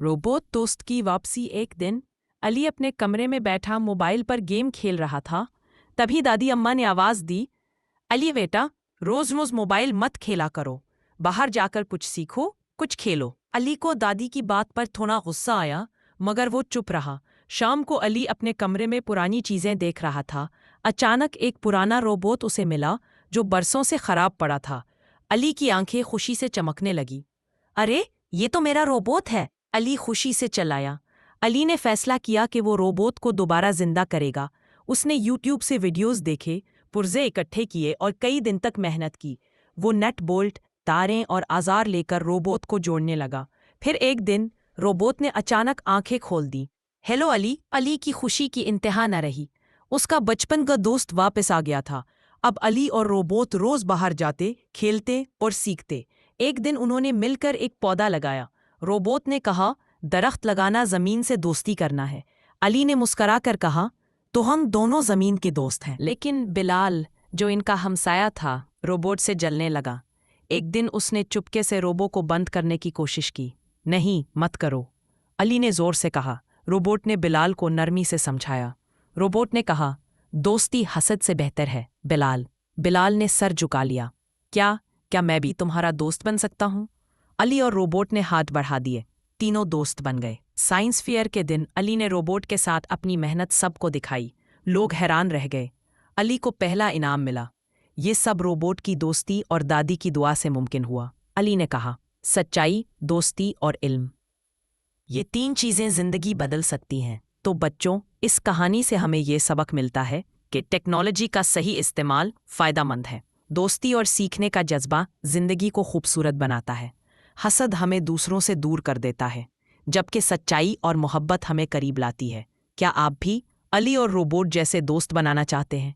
Robot दोस्त की वापसी। एक दिन अली अपने कमरे में बैठा मोबाइल पर गेम खेल रहा था। तभी दादी अम्मा ने आवाज दी, अली बेटा, रोज रोज मोबाइल मत खेला करो, बाहर जाकर कुछ सीखो, कुछ खेलो। अली को दादी की बात पर थोड़ा गुस्सा आया, मगर वो चुप रहा। शाम को अली अपने कमरे में पुरानी चीजें देख रहा था। अचानक एक पुराना रोबोट उसे मिला जो बरसों से खराब पड़ा था। अली की आंखें खुशी से चमकने लगी। अरे, ये तो मेरा रोबोट है! अली खुशी से चलाया। अली ने फैसला किया कि वो रोबोट को दोबारा जिंदा करेगा। उसने यूट्यूब से वीडियोस देखे, पुर्जे इकट्ठे किए और कई दिन तक मेहनत की। वो नट बोल्ट, तारें और औजार लेकर रोबोट को जोड़ने लगा। फिर एक दिन रोबोट ने अचानक आंखें खोल दी। हेलो अली! अली की खुशी की इंतहा न रही। उसका बचपन का दोस्त वापस आ गया था। अब अली और रोबोट रोज बाहर जाते, खेलते और सीखते। एक दिन उन्होंने मिलकर एक पौधा लगाया। रोबोट ने कहा, दरख्त लगाना जमीन से दोस्ती करना है। अली ने मुस्करा कर कहा, तो हम दोनों जमीन के दोस्त हैं। लेकिन बिलाल, जो इनका हमसाया था, रोबोट से जलने लगा। एक दिन उसने चुपके से रोबो को बंद करने की कोशिश की। नहीं, मत करो, अली ने जोर से कहा। रोबोट ने बिलाल को नरमी से समझाया। रोबोट ने कहा, दोस्ती हसद से बेहतर है बिलाल। बिलाल ने सर झुका लिया। क्या क्या मैं भी तुम्हारा दोस्त बन सकता हूँ? अली और रोबोट ने हाथ बढ़ा दिए। तीनों दोस्त बन गए। साइंस फेयर के दिन अली ने रोबोट के साथ अपनी मेहनत सबको दिखाई। लोग हैरान रह गए। अली को पहला इनाम मिला। ये सब रोबोट की दोस्ती और दादी की दुआ से मुमकिन हुआ। अली ने कहा, सच्चाई, दोस्ती और इल्म, ये तीन चीजें जिंदगी बदल सकती हैं। तो बच्चों, इस कहानी से हमें ये सबक मिलता है कि टेक्नोलॉजी का सही इस्तेमाल फायदेमंद है। दोस्ती और सीखने का जज्बा जिंदगी को खूबसूरत बनाता है। हसद हमें दूसरों से दूर कर देता है, जबकि सच्चाई और मोहब्बत हमें करीब लाती है। क्या आप भी अली और रोबोट जैसे दोस्त बनाना चाहते हैं?